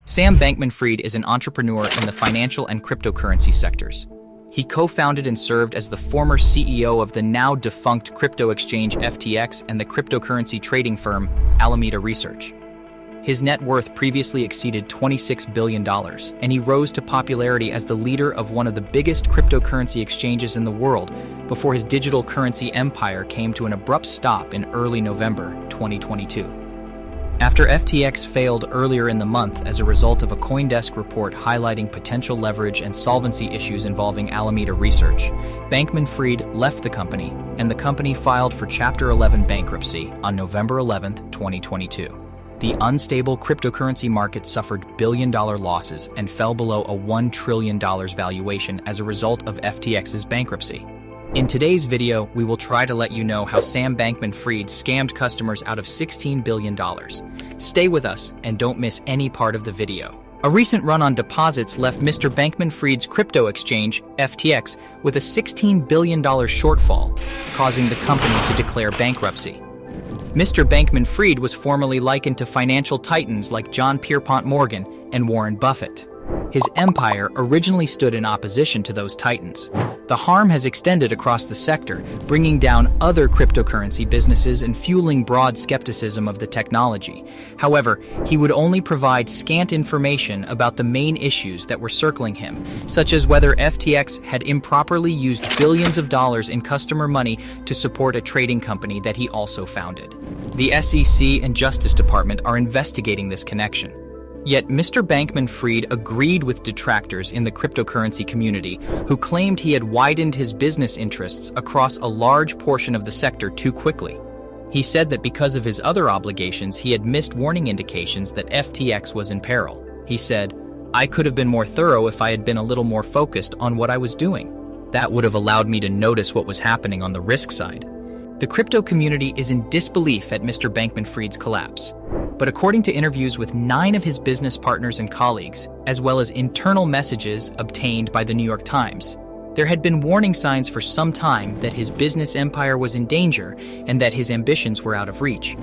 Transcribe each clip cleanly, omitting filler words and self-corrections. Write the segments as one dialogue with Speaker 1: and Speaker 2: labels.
Speaker 1: Sam Bankman-Fried is an entrepreneur in the financial and cryptocurrency sectors. He co-founded and served as the former CEO of the now-defunct crypto exchange FTX and the cryptocurrency trading firm Alameda Research. His net worth previously exceeded $26 billion, and he rose to popularity as the leader of one of the biggest cryptocurrency exchanges in the world before his digital currency empire came to an abrupt stop in early November 2022. After FTX failed earlier in the month as a result of a CoinDesk report highlighting potential leverage and solvency issues involving Alameda Research, Bankman-Fried left the company, and the company filed for Chapter 11 bankruptcy on November 11, 2022. The unstable cryptocurrency market suffered billion-dollar losses and fell below a $1 trillion valuation as a result of FTX's bankruptcy. In today's video, we will try to let you know how Sam Bankman-Fried scammed customers out of $16 billion. Stay with us and don't miss any part of the video. A recent run on deposits left Mr. Bankman-Fried's crypto exchange, FTX, with a $16 billion shortfall, causing the company to declare bankruptcy. Mr. Bankman-Fried was formerly likened to financial titans like John Pierpont Morgan and Warren Buffett. His empire originally stood in opposition to those titans. The harm has extended across the sector, bringing down other cryptocurrency businesses and fueling broad skepticism of the technology. However, he would only provide scant information about the main issues that were circling him, such as whether FTX had improperly used billions of dollars in customer money to support a trading company that he also founded. The SEC and Justice Department are investigating this connection. Yet Mr. Bankman-Fried agreed with detractors in the cryptocurrency community who claimed he had widened his business interests across a large portion of the sector too quickly. He said that because of his other obligations, he had missed warning indications that FTX was in peril. He said, "I could have been more thorough if I had been a little more focused on what I was doing. That would have allowed me to notice what was happening on the risk side." The crypto community is in disbelief at Mr. Bankman-Fried's collapse. But according to interviews with 9 of his business partners and colleagues, as well as internal messages obtained by the New York Times, there had been warning signs for some time that his business empire was in danger and that his ambitions were out of reach.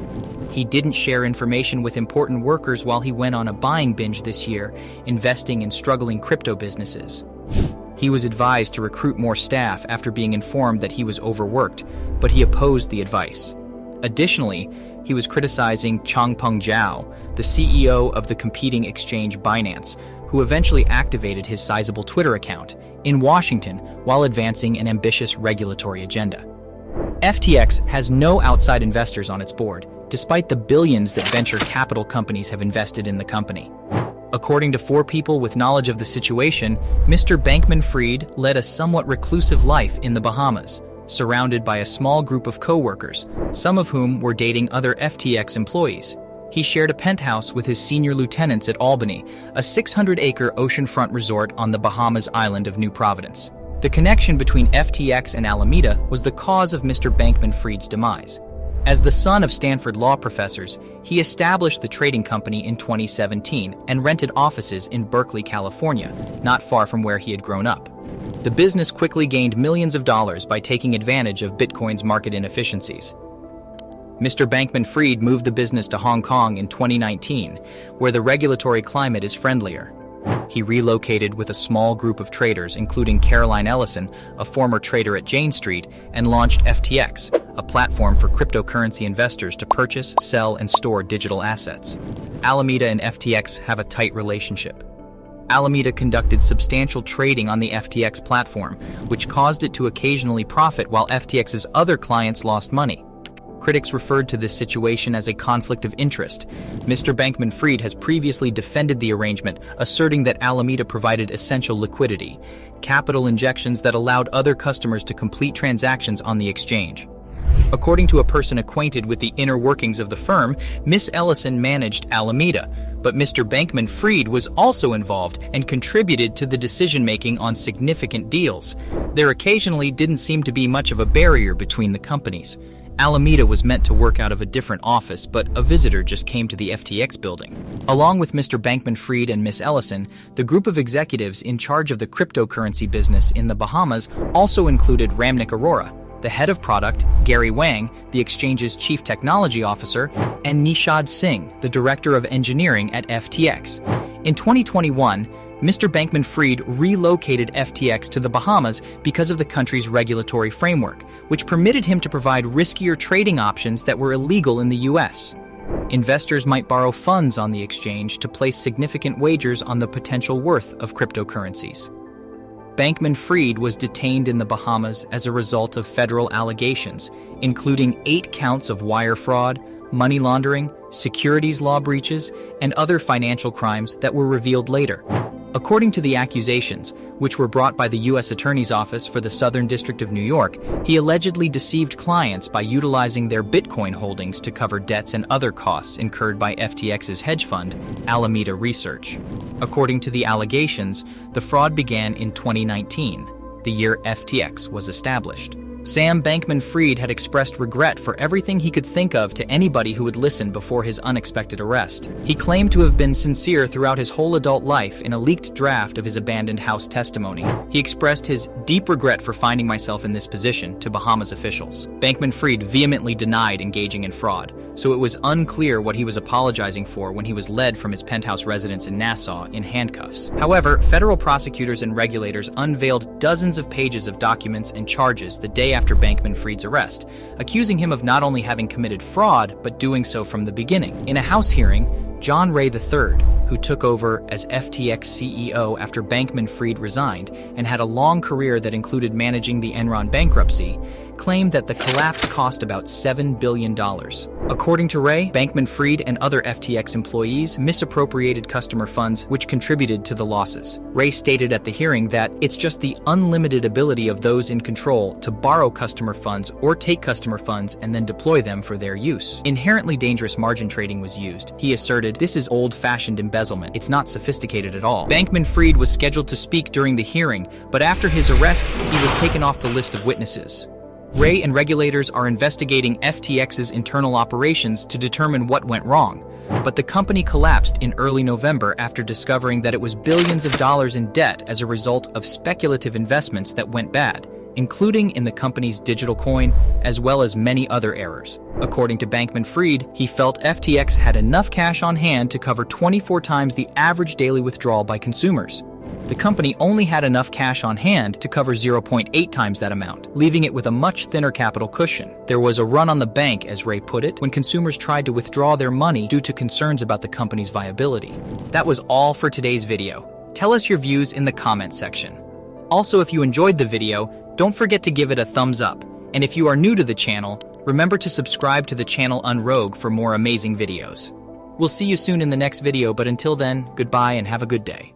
Speaker 1: He didn't share information with important workers while he went on a buying binge this year, investing in struggling crypto businesses. He was advised to recruit more staff after being informed that he was overworked, but he opposed the advice. Additionally, he was criticizing Changpeng Zhao, the CEO of the competing exchange Binance, who eventually activated his sizable Twitter account in Washington while advancing an ambitious regulatory agenda. FTX has no outside investors on its board, despite the billions that venture capital companies have invested in the company. According to 4 people with knowledge of the situation, Mr. Bankman-Fried led a somewhat reclusive life in the Bahamas, surrounded by a small group of co-workers, some of whom were dating other FTX employees. He shared a penthouse with his senior lieutenants at Albany, a 600-acre oceanfront resort on the Bahamas island of New Providence. The connection between FTX and Alameda was the cause of Mr. Bankman-Fried's demise. As the son of Stanford law professors, he established the trading company in 2017 and rented offices in Berkeley, California, not far from where he had grown up. The business quickly gained millions of dollars by taking advantage of Bitcoin's market inefficiencies. Mr. Bankman-Fried moved the business to Hong Kong in 2019, where the regulatory climate is friendlier. He relocated with a small group of traders, including Caroline Ellison, a former trader at Jane Street, and launched FTX, a platform for cryptocurrency investors to purchase, sell, and store digital assets. Alameda and FTX have a tight relationship. Alameda conducted substantial trading on the FTX platform, which caused it to occasionally profit while FTX's other clients lost money. Critics referred to this situation as a conflict of interest. Mr. Bankman-Fried has previously defended the arrangement, asserting that Alameda provided essential liquidity, capital injections that allowed other customers to complete transactions on the exchange. According to a person acquainted with the inner workings of the firm, Miss Ellison managed Alameda, but Mr. Bankman-Fried was also involved and contributed to the decision-making on significant deals. There occasionally didn't seem to be much of a barrier between the companies. Alameda was meant to work out of a different office, but a visitor just came to the FTX building. Along with Mr. Bankman-Fried and Miss Ellison, the group of executives in charge of the cryptocurrency business in the Bahamas also included Ramnik Arora, the head of product, Gary Wang, the exchange's chief technology officer, and Nishad Singh, the director of engineering at FTX. In 2021, Mr. Bankman-Fried relocated FTX to the Bahamas because of the country's regulatory framework, which permitted him to provide riskier trading options that were illegal in the US. Investors might borrow funds on the exchange to place significant wagers on the potential worth of cryptocurrencies. Bankman-Fried was detained in the Bahamas as a result of federal allegations, including 8 counts of wire fraud, money laundering, securities law breaches, and other financial crimes that were revealed later. According to the accusations, which were brought by the U.S. Attorney's Office for the Southern District of New York, he allegedly deceived clients by utilizing their Bitcoin holdings to cover debts and other costs incurred by FTX's hedge fund, Alameda Research. According to the allegations, the fraud began in 2019, the year FTX was established. Sam Bankman-Fried had expressed regret for everything he could think of to anybody who would listen before his unexpected arrest. He claimed to have been sincere throughout his whole adult life in a leaked draft of his abandoned house testimony. He expressed his deep regret for finding myself in this position to Bahamas officials. Bankman-Fried vehemently denied engaging in fraud, so it was unclear what he was apologizing for when he was led from his penthouse residence in Nassau in handcuffs. However, federal prosecutors and regulators unveiled dozens of pages of documents and charges the day after Bankman-Fried's arrest, accusing him of not only having committed fraud, but doing so from the beginning. In a House hearing, John Ray III, who took over as FTX CEO after Bankman-Fried resigned and had a long career that included managing the Enron bankruptcy, claimed that the collapse cost about $7 billion. According to Ray, Bankman-Fried and other FTX employees misappropriated customer funds, which contributed to the losses. Ray stated at the hearing that it's just the unlimited ability of those in control to borrow customer funds or take customer funds and then deploy them for their use. Inherently dangerous margin trading was used. He asserted, "This is old-fashioned embezzlement. It's not sophisticated at all." Bankman-Fried was scheduled to speak during the hearing, but after his arrest, he was taken off the list of witnesses. Ray and regulators are investigating FTX's internal operations to determine what went wrong, but the company collapsed in early November after discovering that it was billions of dollars in debt as a result of speculative investments that went bad, including in the company's digital coin, as well as many other errors. According to Bankman-Fried, he felt FTX had enough cash on hand to cover 24 times the average daily withdrawal by consumers. The company only had enough cash on hand to cover 0.8 times that amount, leaving it with a much thinner capital cushion. There was a run on the bank, as Ray put it, when consumers tried to withdraw their money due to concerns about the company's viability. That was all for today's video. Tell us your views in the comment section. Also, if you enjoyed the video, don't forget to give it a thumbs up. And if you are new to the channel, remember to subscribe to the channel UNROGUE for more amazing videos. We'll see you soon in the next video, but until then, goodbye and have a good day.